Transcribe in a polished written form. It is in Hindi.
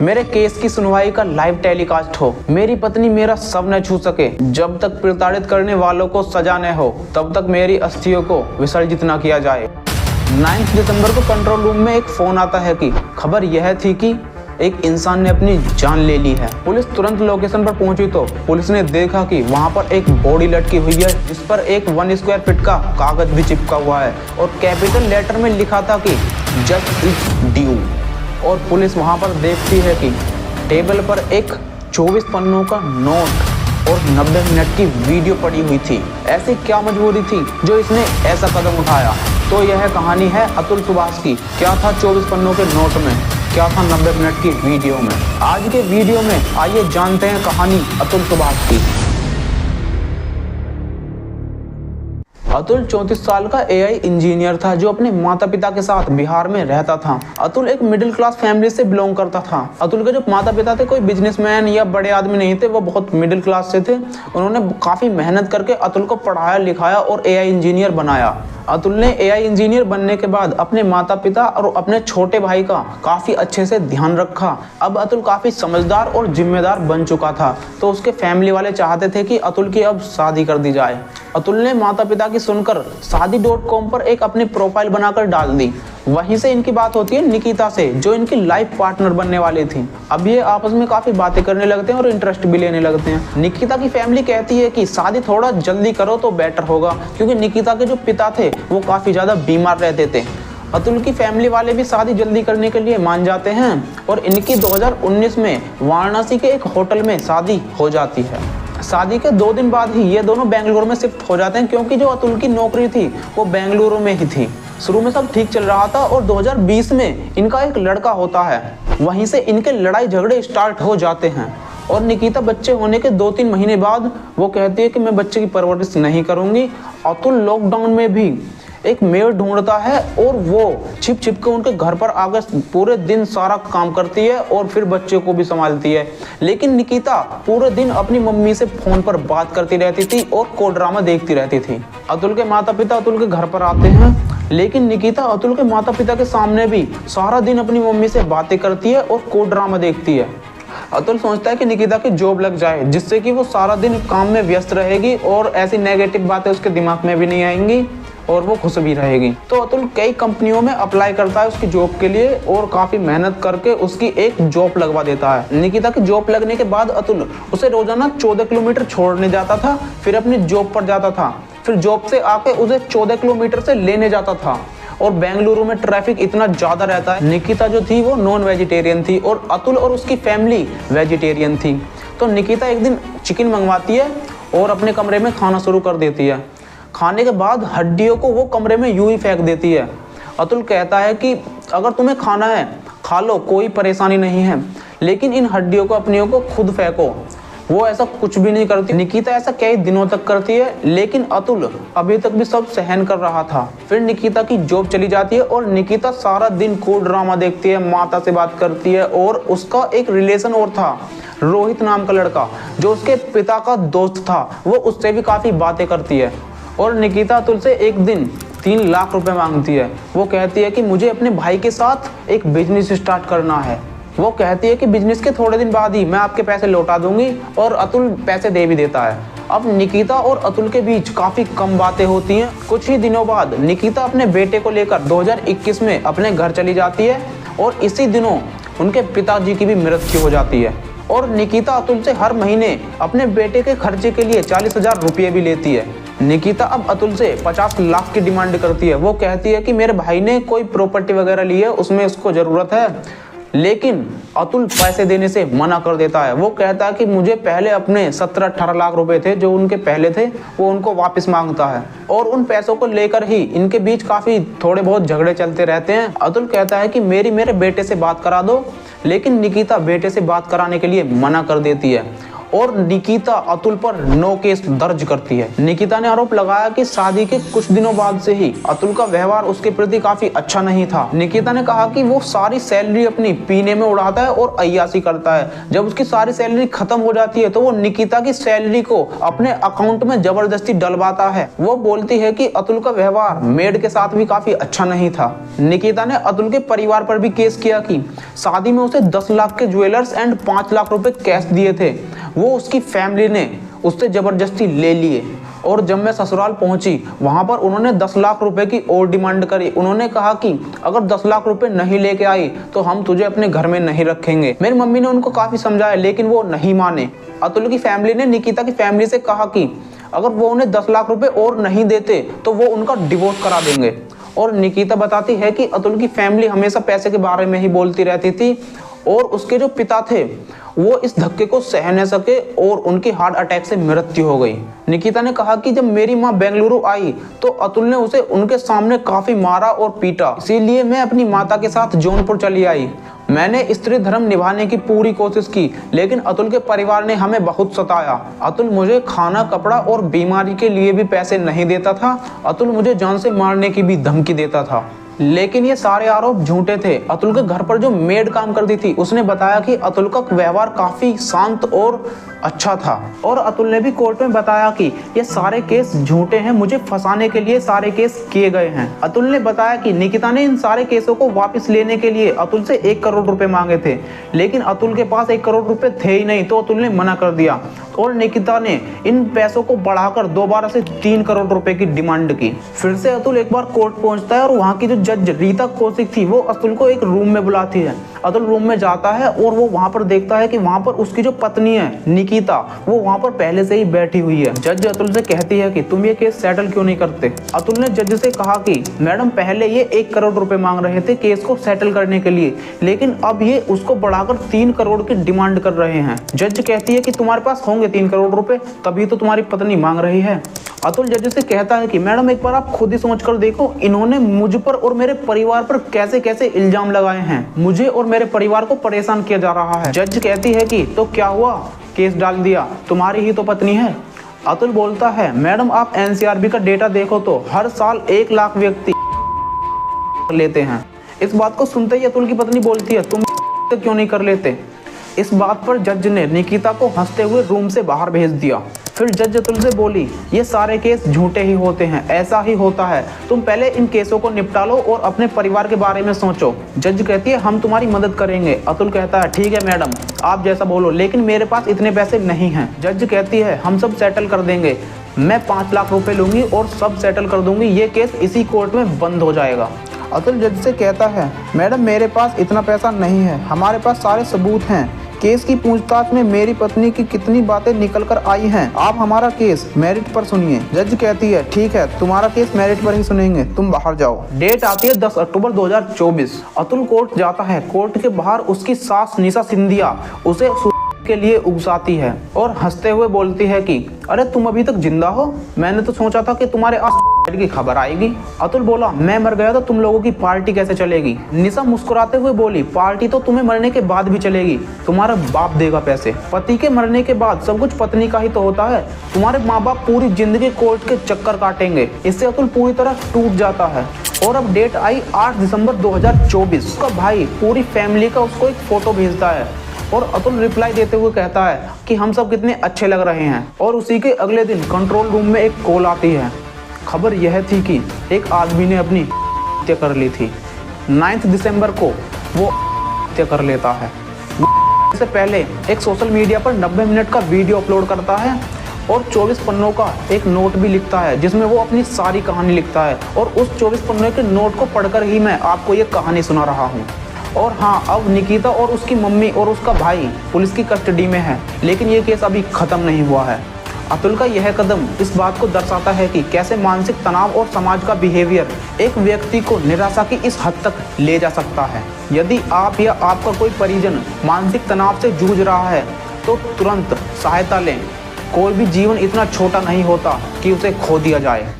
मेरे केस की सुनवाई का लाइव टेलीकास्ट हो, मेरी पत्नी मेरा सब न छू सके, जब तक प्रताड़ित करने वालों को सजा न हो तब तक मेरी अस्थियों को विसर्जित न किया जाए। 9 दिसंबर को कंट्रोल रूम में एक फोन आता है कि खबर यह थी कि एक इंसान ने अपनी जान ले ली है। पुलिस तुरंत लोकेशन पर पहुंची तो पुलिस ने देखा कि वहां पर एक बॉडी लटकी हुई है जिस पर एक 1 स्क्वायर फीट का कागज भी चिपका हुआ है और कैपिटल लेटर में लिखा था कि जस्ट इज ड्यू। और पुलिस वहां पर देखती है कि टेबल पर एक 24 पन्नों का नोट और 90 मिनट की वीडियो पड़ी हुई थी। ऐसी क्या मजबूरी थी जो इसने ऐसा कदम उठाया? तो यह कहानी है अतुल सुभाष की। क्या था 24 पन्नों के नोट में, क्या था 90 मिनट की वीडियो में? आज के वीडियो में आइए जानते हैं कहानी अतुल सुभाष की। अतुल 34 साल का एआई इंजीनियर था जो अपने माता पिता के साथ बिहार में रहता था। अतुल एक मिडिल क्लास फैमिली से बिलोंग करता था। अतुल के जो माता पिता थे कोई बिजनेसमैन या बड़े आदमी नहीं थे, वो बहुत मिडिल क्लास से थे। उन्होंने काफी मेहनत करके अतुल को पढ़ाया लिखाया और एआई इंजीनियर बनाया। अतुल ने एआई इंजीनियर बनने के बाद अपने माता पिता और अपने छोटे भाई का काफ़ी अच्छे से ध्यान रखा। अब अतुल काफ़ी समझदार और जिम्मेदार बन चुका था, तो उसके फैमिली वाले चाहते थे कि अतुल की अब शादी कर दी जाए। अतुल ने माता पिता की सुनकर शादी.com पर एक अपनी प्रोफाइल बनाकर डाल दी। वहीं से इनकी बात होती है निकिता से, जो इनकी लाइफ पार्टनर बनने वाली थी। अब ये आपस में काफ़ी बातें करने लगते हैं और इंटरेस्ट भी लेने लगते हैं। निकिता की फैमिली कहती है कि शादी थोड़ा जल्दी करो तो बेटर होगा, क्योंकि निकिता के जो पिता थे वो काफ़ी ज़्यादा बीमार रहते थे। अतुल की फैमिली वाले भी शादी जल्दी करने के लिए मान जाते हैं और इनकी 2019 में वाराणसी के एक होटल में शादी हो जाती है। शादी के 2 दिन बाद ही ये दोनों बेंगलुरु में शिफ्ट हो जाते हैं, क्योंकि जो अतुल की नौकरी थी वो बेंगलुरु में ही थी। शुरू में सब ठीक चल रहा था और 2020 में इनका एक लड़का होता है। वहीं से इनके लड़ाई झगड़े स्टार्ट हो जाते हैं और निकिता बच्चे होने के 2-3 महीने बाद वो कहती है कि मैं बच्चे की परवरिश नहीं करूंगी। अतुल लॉकडाउन में भी एक मेड ढूंढता है और वो छिप छिप के उनके घर पर आकर पूरे दिन सारा काम करती है और फिर बच्चे को भी संभालती है। लेकिन निकिता पूरे दिन अपनी मम्मी से फोन पर बात करती रहती थी और को ड्रामा देखती रहती थी। अतुल के माता पिता अतुल के घर पर आते हैं, लेकिन निकिता अतुल के माता पिता के सामने भी सारा दिन अपनी मम्मी से बातें करती है और को ड्रामा देखती है। अतुल सोचता है कि निकिता की जॉब लग जाए, जिससे कि वो सारा दिन काम में व्यस्त रहेगी और ऐसी नेगेटिव बातें उसके दिमाग में भी नहीं आएंगी और वो खुश भी रहेगी। तो अतुल कई कंपनियों में अप्लाई करता है उसकी जॉब के लिए और काफ़ी मेहनत करके उसकी एक जॉब लगवा देता है। निकिता की जॉब लगने के बाद अतुल उसे रोजाना 14 किलोमीटर छोड़ने जाता था, फिर अपनी जॉब पर जाता था, फिर जॉब से आके उसे 14 किलोमीटर से लेने जाता था। और बेंगलुरु में ट्रैफिक इतना ज़्यादा रहता है। निकिता जो थी वो नॉन वेजिटेरियन थी और अतुल और उसकी फैमिली वेजिटेरियन थी। तो निकिता एक दिन चिकन मंगवाती है और अपने कमरे में खाना शुरू कर देती है। खाने के बाद हड्डियों को वो कमरे में यूं ही फेंक देती है। अतुल कहता है कि अगर तुम्हें खाना है खा लो, कोई परेशानी नहीं है, लेकिन इन हड्डियों को अपनियों को खुद फेंको। वो ऐसा कुछ भी नहीं करती। निकिता ऐसा कई दिनों तक करती है, लेकिन अतुल अभी तक भी सब सहन कर रहा था। फिर निकिता की जॉब चली जाती है और निकिता सारा दिन को ड्रामा देखती है, माता से बात करती है और उसका एक रिलेशन और था, रोहित नाम का लड़का जो उसके पिता का दोस्त था, वो उससे भी काफ़ी बातें करती है। और निकिता अतुल से एक दिन 3 लाख रुपए मांगती है। वो कहती है कि मुझे अपने भाई के साथ एक बिजनेस स्टार्ट करना है। वो कहती है कि बिजनेस के थोड़े दिन बाद ही मैं आपके पैसे लौटा दूंगी, और अतुल पैसे दे भी देता है। अब निकिता और अतुल के बीच काफ़ी कम बातें होती हैं। कुछ ही दिनों बाद निकिता अपने बेटे को लेकर 2021 में अपने घर चली जाती है और इसी दिनों उनके पिताजी की भी मृत्यु हो जाती है। और निकिता अतुल से हर महीने अपने बेटे के खर्चे के लिए 40,000 रुपये भी लेती है। निकिता अब अतुल से 50 लाख की डिमांड करती है। वो कहती है कि मेरे भाई ने कोई प्रॉपर्टी वगैरह ली है, उसमें उसको ज़रूरत है, लेकिन अतुल पैसे देने से मना कर देता है। वो कहता है कि मुझे पहले अपने 17-18 लाख रुपए थे जो उनके पहले थे, वो उनको वापस मांगता है और उन पैसों को लेकर ही इनके बीच काफ़ी थोड़े बहुत झगड़े चलते रहते हैं। अतुल कहता है कि मेरे बेटे से बात करा दो, लेकिन निकिता बेटे से बात कराने के लिए मना कर देती है और निकिता अतुल पर नो केस दर्ज करती है। निकिता ने आरोप लगाया कि शादी के कुछ दिनों बाद से ही अतुल का व्यवहार उसके प्रति काफी अच्छा नहीं था। निकिता ने कहा कि वो सारी सैलरी अपनी पीने में उड़ाता है और अय्याशी करता है। जब उसकी सारी सैलरी खत्म हो जाती है तो वो निकिता की सैलरी को अपने अकाउंट में जबरदस्ती डलवाता है। वो बोलती है कि अतुल का व्यवहार मेड के साथ भी काफी अच्छा नहीं था। निकिता ने अतुल के परिवार पर भी केस किया कि शादी में उसे 10 लाख के ज्वेलर्स एंड 5 लाख रुपए कैश दिए थे, वो उसकी फैमिली ने उससे जबरदस्ती ले लिए। और जब मैं ससुराल पहुंची वहां पर उन्होंने 10 लाख रुपए की और डिमांड करी। उन्होंने कहा कि अगर 10 लाख रुपए नहीं लेके आई तो हम तुझे अपने घर में नहीं रखेंगे। मेरी मम्मी ने उनको काफी समझाया लेकिन वो नहीं माने। अतुल की फैमिली ने निकिता की फैमिली से कहा कि अगर वो उन्हें 10 लाख रुपए और नहीं देते तो वो उनका डिवोर्स करा देंगे। और निकिता बताती है कि अतुल की फैमिली हमेशा पैसे के बारे में ही बोलती रहती थी और उसके जो पिता थे वो इस धक्के को सह न सके और उनकी हार्ट अटैक से मृत्यु हो गई। निकिता ने कहा कि जब मेरी माँ बेंगलुरु आई तो अतुल ने उसे उनके सामने काफी मारा और पीटा, इसीलिए मैं अपनी माता के साथ जौनपुर चली आई। मैंने स्त्री धर्म निभाने की पूरी कोशिश की लेकिन अतुल के परिवार ने हमें बहुत सताया। अतुल मुझे खाना, कपड़ा और बीमारी के लिए भी पैसे नहीं देता था। अतुल मुझे जान से मारने की भी धमकी देता था। लेकिन ये सारे आरोप झूठे थे। अतुल के घर पर जो मेड काम करती थी उसने बताया कि अतुल का व्यवहार काफी शांत और अच्छा था। और अतुल ने भी कोर्ट में बताया कि ये सारे केस झूठे हैं, मुझे फंसाने के लिए सारे केस किए गए हैं। अतुल ने बताया कि निकिता ने इन सारे केसों को वापस लेने के लिए अतुल से 1 करोड़ रुपए मांगे थे लेकिन अतुल के पास 1 करोड़ रुपए थे ही नहीं तो अतुल ने मना कर दिया और निकिता ने इन पैसों को बढ़ाकर दोबारा से 3 करोड़ रुपए की डिमांड की। फिर से अतुल एक बार कोर्ट पहुंचता है और वहाँ की जो जज रीता कौशिक थी वो अतुल को एक रूम में बुलाती है। अतुल रूम में जाता है और वो वहाँ पर देखता है कि वहाँ पर उसकी जो पत्नी है निकिता वो वहाँ पर पहले से ही बैठी हुई है। जज अतुल से कहती है कि तुम ये केस सेटल क्यों नहीं करते। अतुल ने जज से कहा कि मैडम पहले ये 1 करोड़ रुपए मांग रहे थे केस को सेटल करने के लिए लेकिन अब ये उसको बढ़ाकर 3 करोड़ की डिमांड कर रहे हैं। जज कहती है कि तुम्हारे पास होंगे 3 करोड़ रुपए तभी तो तुम्हारी पत्नी मांग रही है। अतुल जज से कहता है कि मैडम एक बार आप खुद ही सोच कर देखो इन्होंने मुझ पर और मेरे परिवार पर कैसे कैसे इल्जाम लगाए हैं, मुझे और मेरे परिवार को परेशान किया जा रहा है। जज कहती है कि तो क्या हुआ, केस डाल दिया, तुम्हारी ही तो पत्नी है। अतुल बोलता है मैडम आप एनसीआरबी का डेटा देखो तो हर साल 1 लाख व्यक्ति लेते हैं। इस बात को सुनते ही अतुल की पत्नी बोलती है तुम क्यों नहीं कर लेते। इस बात पर जज ने निकिता को हंसते हुए रूम से बाहर भेज दिया। फिर जज अतुल से बोली ये सारे केस झूठे ही होते हैं, ऐसा ही होता है, तुम पहले इन केसों को निपटा लो और अपने परिवार के बारे में सोचो। जज कहती है हम तुम्हारी मदद करेंगे। अतुल कहता है ठीक है मैडम आप जैसा बोलो लेकिन मेरे पास इतने पैसे नहीं हैं। जज कहती है हम सब सेटल कर देंगे, मैं 5 लाख रुपए लूंगी और सब सेटल कर दूंगी, ये केस इसी कोर्ट में बंद हो जाएगा। अतुल जज से कहता है मैडम मेरे पास इतना पैसा नहीं है, हमारे पास सारे सबूत हैं, केस की पूछताछ में मेरी पत्नी की कितनी बातें निकल कर आई हैं, आप हमारा केस मेरिट पर सुनिए। जज कहती है ठीक है तुम्हारा केस मेरिट पर ही सुनेंगे, तुम बाहर जाओ। डेट आती है 10 अक्टूबर 2024। अतुल कोर्ट जाता है। कोर्ट के बाहर उसकी सास निशा सिंधिया उसे के लिए उकसाती है और हंसते हुए बोलती है कि अरे तुम अभी तक जिंदा हो, मैंने तो सोचा था कि तुम्हारे की खबर आएगी। अतुल बोला मैं मर गया तो तुम लोगों की पार्टी कैसे चलेगी। निशा मुस्कुराते हुए बोली पार्टी तो तुम्हें मरने के बाद भी चलेगी, तुम्हारा बाप देगा पैसे। पति के मरने के बाद सब कुछ पत्नी का ही तो होता है, तुम्हारे माँ बाप पूरी जिंदगी कोर्ट के चक्कर काटेंगे। इससे अतुल पूरी तरह टूट जाता है। और अब डेट आई 8 दिसंबर 2024। उसका भाई पूरी फैमिली का उसको एक फोटो भेजता है और अतुल रिप्लाई देते हुए कहता है कि हम सब कितने अच्छे लग रहे हैं। और उसी के अगले दिन कंट्रोल रूम में एक कॉल आती है। खबर यह थी कि एक आदमी ने अपनी हत्या कर ली थी। 9 दिसंबर को वो हत्या कर लेता है। इससे पहले एक सोशल मीडिया पर 90 मिनट का वीडियो अपलोड करता है और 24 पन्नों का एक नोट भी लिखता है जिसमें वो अपनी सारी कहानी लिखता है। और उस 24 पन्नों के नोट को पढ़कर ही मैं आपको ये कहानी सुना रहा हूँ। और हाँ, अब निकिता और उसकी मम्मी और उसका भाई पुलिस की कस्टडी में है, लेकिन ये केस अभी खत्म नहीं हुआ है। अतुल का यह कदम इस बात को दर्शाता है कि कैसे मानसिक तनाव और समाज का बिहेवियर एक व्यक्ति को निराशा की इस हद तक ले जा सकता है। यदि आप या आपका कोई परिजन मानसिक तनाव से जूझ रहा है तो तुरंत सहायता लें। कोई भी जीवन इतना छोटा नहीं होता कि उसे खो दिया जाए।